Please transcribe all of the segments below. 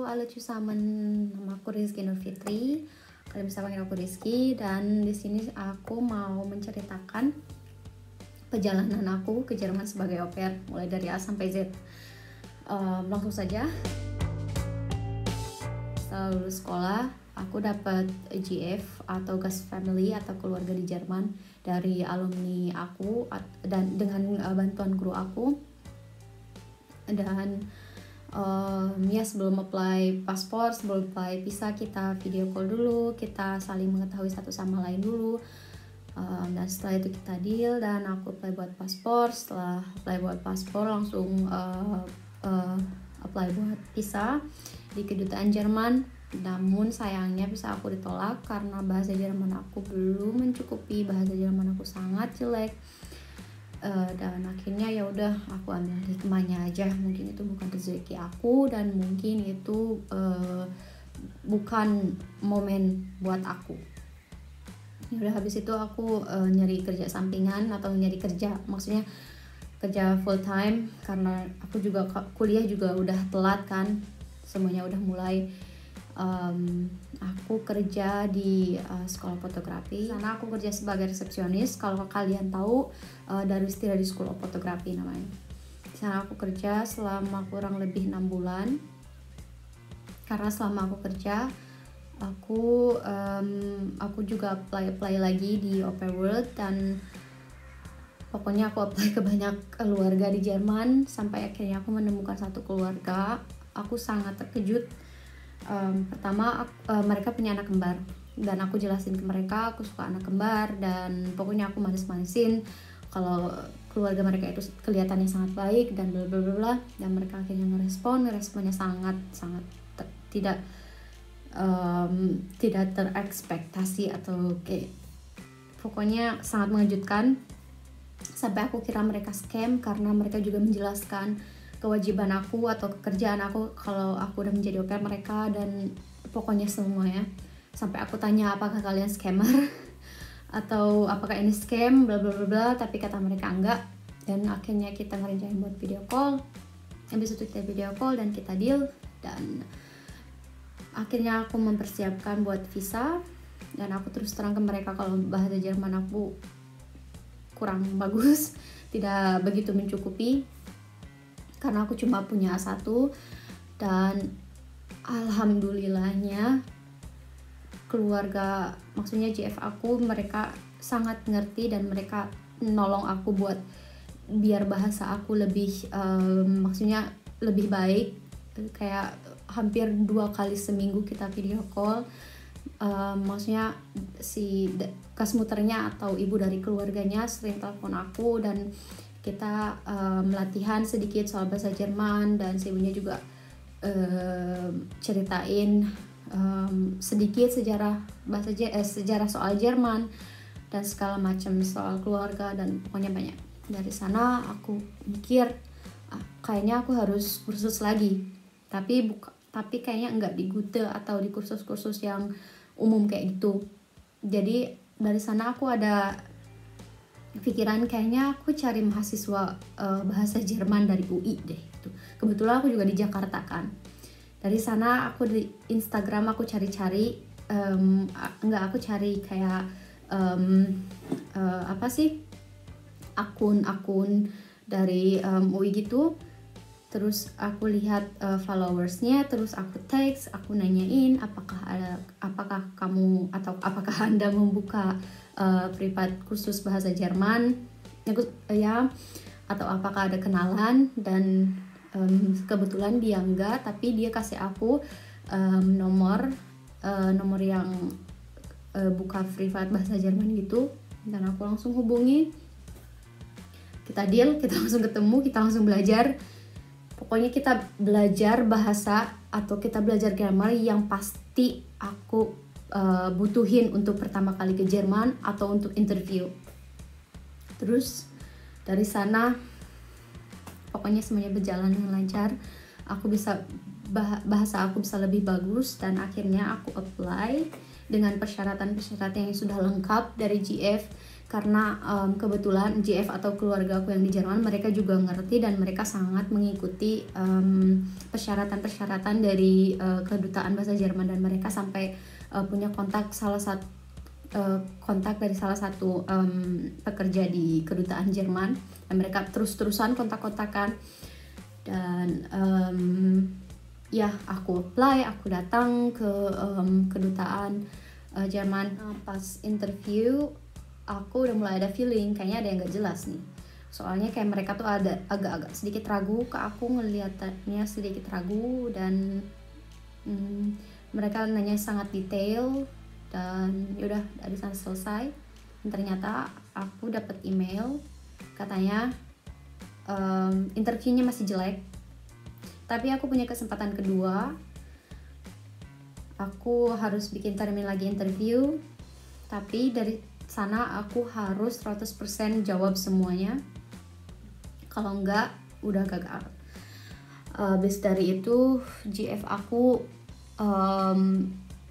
halo cusamen, nama aku Rizky Nur Fitri. Kalian bisa panggil aku Rizky, dan di sini aku mau menceritakan perjalanan aku ke Jerman sebagai au pair, mulai dari A sampai Z. Langsung saja. Setelah lulus sekolah, aku dapat GF atau Gast Family atau keluarga di Jerman dari alumni aku dan dengan bantuan guru aku. Dan ya sebelum apply paspor, sebelum apply visa, kita video call dulu, kita saling mengetahui satu sama lain dulu. Dan setelah itu kita deal dan aku apply buat paspor. Setelah apply buat paspor langsung apply buat visa di kedutaan Jerman. Namun sayangnya visa aku ditolak karena bahasa Jerman aku belum mencukupi, bahasa Jerman aku sangat jelek. Dan akhirnya ya udah aku ambil hikmahnya aja, mungkin itu bukan rezeki aku dan mungkin itu bukan momen buat aku. Ya udah, habis itu aku nyari kerja sampingan atau nyari kerja, maksudnya kerja full time karena aku juga kuliah juga udah telat kan, semuanya udah mulai. Aku kerja di sekolah fotografi. Sana aku kerja sebagai resepsionis. Kalau kalian tahu, dari istilah di School of Photography namanya. Di sana aku kerja selama kurang lebih 6 bulan. Karena selama aku kerja, aku juga apply lagi di Au Pair World, dan pokoknya aku apply ke banyak keluarga di Jerman sampai akhirnya aku menemukan satu keluarga. Aku sangat terkejut. Pertama mereka punya anak kembar dan aku jelasin ke mereka aku suka anak kembar, dan pokoknya aku manis-manisin kalau keluarga mereka itu kelihatannya sangat baik dan bla bla bla bla, dan mereka akhirnya ngeresponnya sangat tidak terekspektasi atau kayak pokoknya sangat mengejutkan, sampai aku kira mereka scam karena mereka juga menjelaskan kewajiban aku atau pekerjaan aku kalau aku udah menjadi au pair mereka, dan pokoknya semuanya. Sampai aku tanya apakah kalian scammer atau apakah ini scam bla bla bla bla, tapi kata mereka enggak. Dan akhirnya kita ngerencanain buat video call. Habis itu kita video call dan kita deal, dan akhirnya aku mempersiapkan buat visa, dan aku terus terang ke mereka kalau bahasa Jerman aku kurang bagus, tidak begitu mencukupi karena aku cuma punya A1. Dan alhamdulillahnya keluarga, maksudnya GF aku, mereka sangat ngerti dan mereka nolong aku buat biar bahasa aku lebih maksudnya lebih baik. Kayak hampir 2 kali seminggu kita video call. Maksudnya si kasmuternya atau ibu dari keluarganya sering telepon aku dan kita latihan sedikit soal bahasa Jerman, dan si ibunya juga ceritain sedikit sejarah sejarah soal Jerman dan segala macam soal keluarga, dan pokoknya banyak. Dari sana aku mikir kayaknya aku harus kursus lagi, tapi kayaknya enggak di Gute atau di kursus-kursus yang umum kayak gitu. Jadi dari sana aku ada pikiran kayaknya aku cari mahasiswa bahasa Jerman dari UI deh gitu. Kebetulan aku juga di Jakarta kan. Dari sana aku di Instagram aku cari-cari aku cari kayak apa sih, akun-akun dari UI gitu. Terus aku lihat followersnya, terus aku text, aku nanyain apakah kamu atau apakah Anda membuka privat kursus bahasa Jerman ya, atau apakah ada kenalan. Dan kebetulan dia enggak, tapi dia kasih aku nomor yang buka privat bahasa Jerman gitu, dan aku langsung hubungi, kita deal, kita langsung ketemu, kita langsung belajar. Pokoknya kita belajar bahasa atau kita belajar grammar yang pasti aku butuhin untuk pertama kali ke Jerman atau untuk interview. Terus dari sana pokoknya semuanya berjalan dengan lancar. Aku bisa bahasa aku bisa lebih bagus, dan akhirnya aku apply dengan persyaratan yang sudah lengkap dari GF. karena kebetulan GF atau keluarga aku yang di Jerman mereka juga ngerti dan mereka sangat mengikuti persyaratan-persyaratan dari kedutaan bahasa Jerman, dan mereka sampai punya kontak kontak dari salah satu pekerja di kedutaan Jerman, dan mereka terus-terusan kontak-kontakan. Dan ya aku apply, aku datang ke kedutaan Jerman. Pas interview aku udah mulai ada feeling kayaknya ada yang gak jelas nih, soalnya kayak mereka tuh ada agak-agak sedikit ragu ke aku, ngeliatannya sedikit ragu, dan mereka nanya sangat detail. Dan yaudah dari sana selesai, dan ternyata aku dapat email katanya interviewnya masih jelek, tapi aku punya kesempatan kedua. Aku harus bikin termin lagi interview, tapi dari sana aku harus 100% jawab semuanya, kalau enggak udah gagal. Habis dari itu GF aku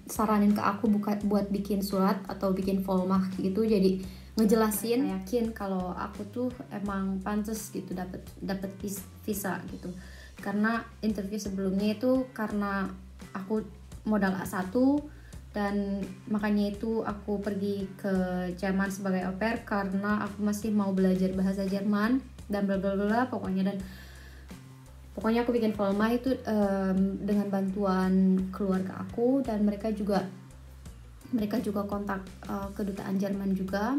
saranin ke aku buat bikin surat atau bikin volmach gitu, jadi ngejelasin yakin kalau aku tuh emang pantas gitu dapat visa gitu. Karena interview sebelumnya itu karena aku modal A1, dan makanya itu aku pergi ke Jerman sebagai au pair karena aku masih mau belajar bahasa Jerman dan bla bla bla pokoknya. Dan pokoknya aku bikin volmach itu dengan bantuan keluarga aku, dan mereka juga kontak kedutaan Jerman juga.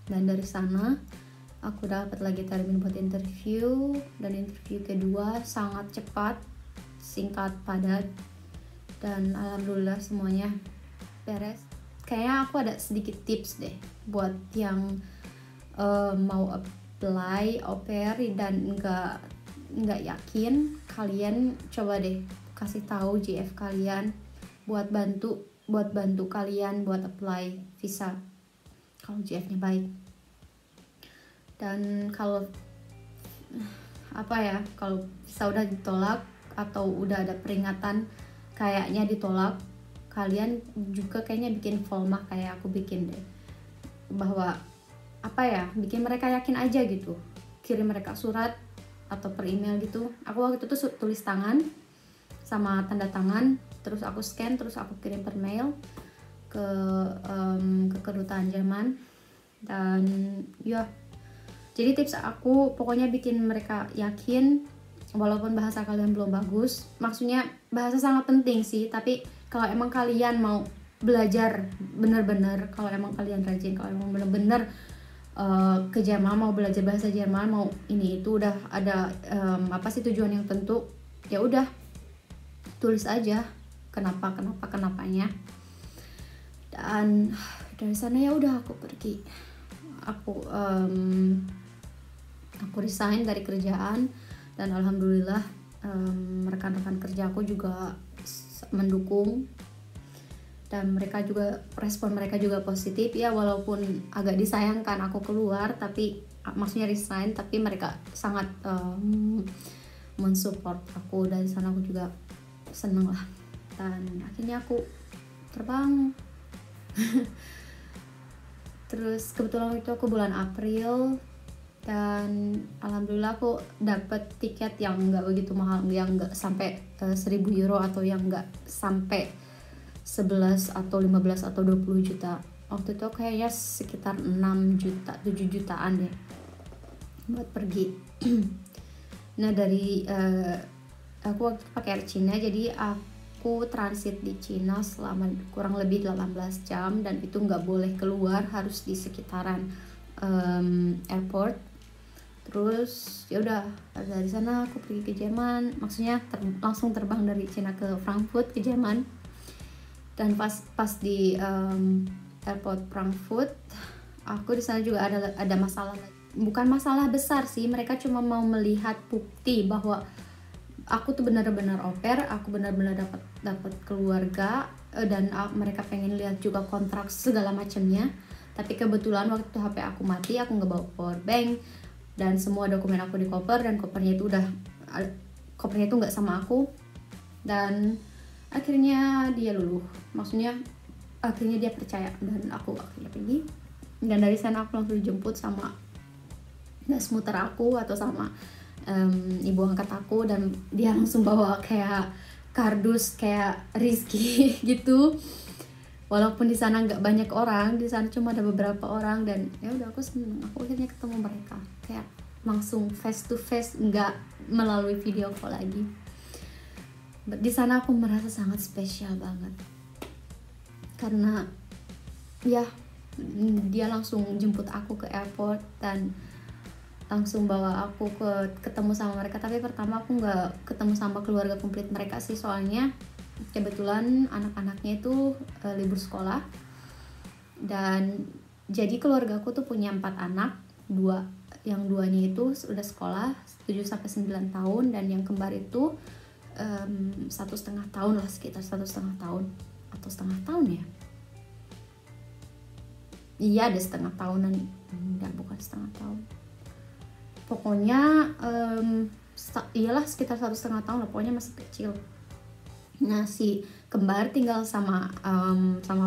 Dan dari sana aku dapat lagi termin buat interview, dan interview kedua sangat cepat, singkat, padat, dan alhamdulillah semuanya beres. Kayaknya aku ada sedikit tips deh buat yang mau apply au pair dan nggak yakin. Kalian coba deh kasih tahu GF kalian buat bantu kalian buat apply visa kalau GF-nya baik. Dan kalau kalau visa udah ditolak atau udah ada peringatan kayaknya ditolak, kalian juga kayaknya bikin volmach kayak aku bikin deh, bahwa bikin mereka yakin aja gitu, kirim mereka surat atau per email gitu. Aku waktu itu tuh tulis tangan sama tanda tangan, terus aku scan, terus aku kirim per mail ke kedutaan Jerman. Dan ya, jadi tips aku pokoknya bikin mereka yakin walaupun bahasa kalian belum bagus. Maksudnya bahasa sangat penting sih, tapi kalau emang kalian mau belajar bener-bener, kalau emang kalian rajin, kalau emang bener-bener ke Jerman, mau belajar bahasa Jerman, mau ini itu udah ada tujuan yang tentu, ya udah tulis aja kenapanya. Dan dari sana ya udah aku pergi, aku resign dari kerjaan, dan alhamdulillah rekan-rekan kerja aku juga mendukung, dan respon mereka juga positif ya, walaupun agak disayangkan aku keluar, tapi maksudnya resign, tapi mereka sangat mensupport aku. Dari sana aku juga seneng lah, dan akhirnya aku terbang. Terus kebetulan itu aku bulan April, dan alhamdulillah aku dapet tiket yang nggak begitu mahal, yang nggak sampai 1.000 euro atau yang nggak sampai 11 atau 15 atau 20 juta. Waktu itu kayaknya sekitar 6 juta, 7 jutaan deh buat pergi. Nah dari aku waktu itu pakai Air China, jadi aku transit di Cina selama kurang lebih 18 jam, dan itu nggak boleh keluar, harus di sekitaran airport. Terus ya udah dari sana aku pergi ke Jerman, maksudnya langsung terbang dari Cina ke Frankfurt ke Jerman. Dan pas di airport Frankfurt, aku di sana juga ada masalah, bukan masalah besar sih, mereka cuma mau melihat bukti bahwa aku tuh benar-benar au pair, aku benar-benar dapat keluarga, dan mereka pengen lihat juga kontrak segala macamnya. Tapi kebetulan waktu itu HP aku mati, aku nggak bawa power bank, dan semua dokumen aku di koper, dan kopernya itu nggak sama aku. Dan akhirnya dia luluh, maksudnya akhirnya dia percaya, dan aku akhirnya pergi. Dan dari sana aku langsung dijemput sama gas muter aku atau sama ibu angkat aku, dan dia langsung bawa kayak kardus kayak Rizky gitu. Walaupun di sana nggak banyak orang, di sana cuma ada beberapa orang, dan ya udah aku seneng, aku akhirnya ketemu mereka kayak langsung face to face, nggak melalui video call lagi. Di sana aku merasa sangat spesial banget karena ya dia langsung jemput aku ke airport dan langsung bawa aku ketemu sama mereka. Tapi pertama aku nggak ketemu sama keluarga komplit mereka sih, soalnya kebetulan anak-anaknya itu libur sekolah. Dan jadi keluarga aku tuh punya 4 anak, yang duanya itu udah sekolah 7-9 tahun, dan yang kembar itu 1,5 tahun lah, sekitar 1,5 tahun atau setengah tahun ya. Iya, ada setengah tahunan, enggak, bukan setengah tahun. Pokoknya iyalah sekitar 1,5 tahun lah, pokoknya masih kecil. Nah, si kembar tinggal sama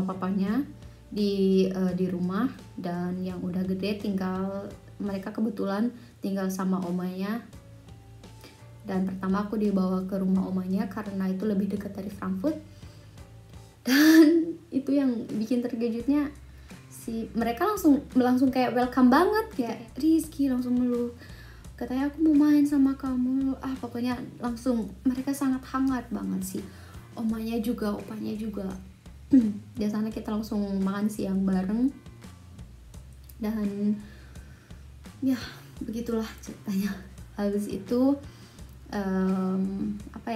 papanya di rumah, dan yang udah gede mereka kebetulan tinggal sama omanya. Dan pertama aku dibawa ke rumah omanya karena itu lebih dekat dari Frankfurt. Dan itu yang bikin terkejutnya, mereka langsung kayak welcome banget, kayak Rizky langsung meluk, katanya aku mau main sama kamu, pokoknya langsung mereka sangat hangat banget sih. Omanya juga, opanya juga. Di sana kita langsung makan siang bareng, dan ya begitulah ceritanya. Habis itu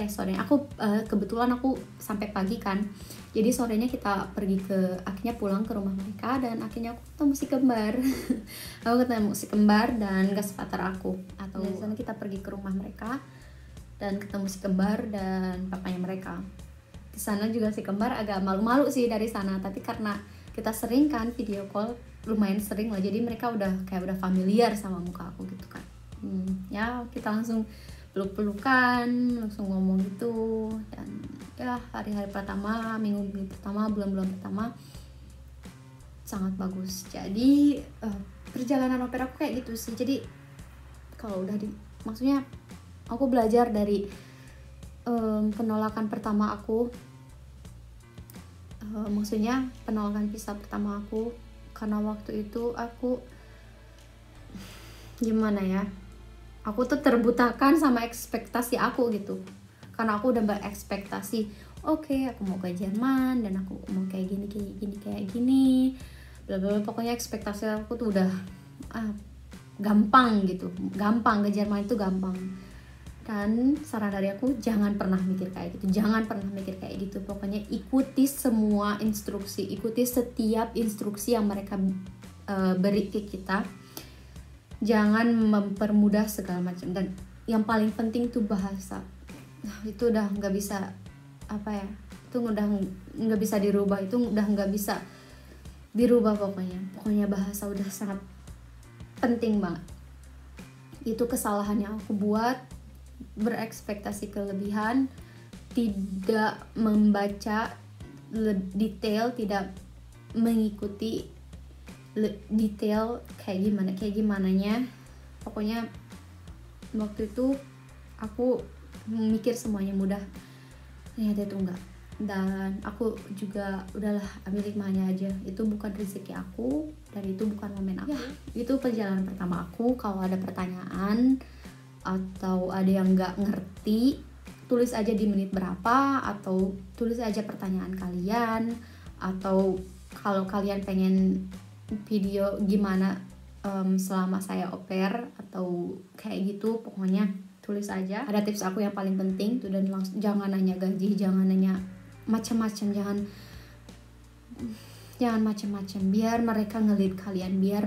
sorenya aku kebetulan aku sampai pagi kan, jadi sorenya kita akhirnya pulang ke rumah mereka, dan akhirnya aku ketemu si kembar. Aku ketemu si kembar dan gas patar aku, atau dari sana kita pergi ke rumah mereka dan ketemu si kembar dan papanya mereka. Di sana juga si kembar agak malu-malu sih dari sana, tapi karena kita sering kan video call, lumayan sering lah, jadi mereka udah familiar sama muka aku gitu kan. Ya kita langsung peluk-pelukan, langsung ngomong gitu. Dan ya hari-hari pertama, minggu pertama, bulan-bulan pertama sangat bagus. Jadi perjalanan au pair aku kayak gitu sih. Jadi kalau maksudnya aku belajar dari penolakan pertama aku, maksudnya penolakan visa pertama aku, karena waktu itu aku gimana ya, aku tuh terbutakan sama ekspektasi aku gitu. Karena aku udah berekspektasi, oke, aku mau ke Jerman dan aku mau kayak gini, bla bla. Pokoknya ekspektasi aku tuh udah gampang gitu, gampang ke Jerman itu gampang. Dan saran dari aku, jangan pernah mikir kayak gitu, pokoknya ikuti semua instruksi, ikuti setiap instruksi yang mereka beri ke kita. Jangan mempermudah segala macam, dan yang paling penting tuh bahasa. Itu udah nggak bisa itu udah nggak bisa dirubah, itu udah nggak bisa dirubah. Pokoknya bahasa udah sangat penting banget. Itu kesalahan yang aku buat, berekspektasi kelebihan, tidak membaca detail, tidak mengikuti detail kayak gimananya. Pokoknya waktu itu aku mikir semuanya mudah, ternyata itu enggak. Dan aku juga udahlah, ambil hikmahnya aja, itu bukan rezeki aku dan itu bukan momen aku. Itu perjalanan pertama aku. Kalau ada pertanyaan atau ada yang nggak ngerti, tulis aja di menit berapa, atau tulis aja pertanyaan kalian, atau kalau kalian pengen video gimana selama saya au pair atau kayak gitu, pokoknya tulis aja. Ada tips aku yang paling penting tuh, dan jangan nanya gaji, jangan nanya macam-macam, jangan macam-macam, biar mereka nge-lead kalian, biar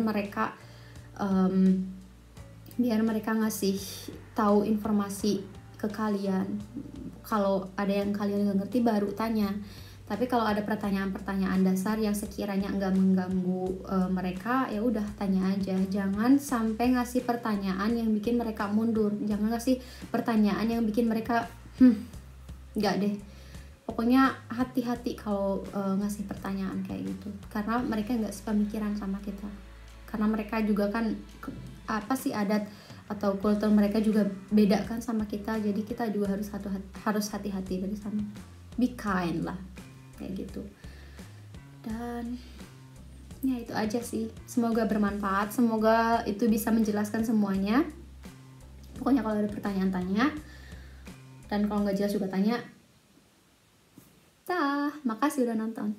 mereka ngasih tahu informasi ke kalian. Kalau ada yang kalian nggak ngerti baru tanya. Tapi kalau ada pertanyaan-pertanyaan dasar yang sekiranya nggak mengganggu mereka, ya udah tanya aja. Jangan sampai ngasih pertanyaan yang bikin mereka mundur. Jangan ngasih pertanyaan yang bikin mereka nggak deh. Pokoknya hati-hati kalau ngasih pertanyaan kayak gitu, karena mereka nggak sepemikiran sama kita, karena mereka juga kan apa sih, adat atau kultur mereka juga beda kan sama kita, jadi kita juga harus hati-hati dari sana. Be kind lah kayak gitu. Dan ya itu aja sih, semoga bermanfaat, semoga itu bisa menjelaskan semuanya. Pokoknya kalau ada pertanyaan tanya, dan kalau nggak jelas juga tanya. Makasih udah nonton.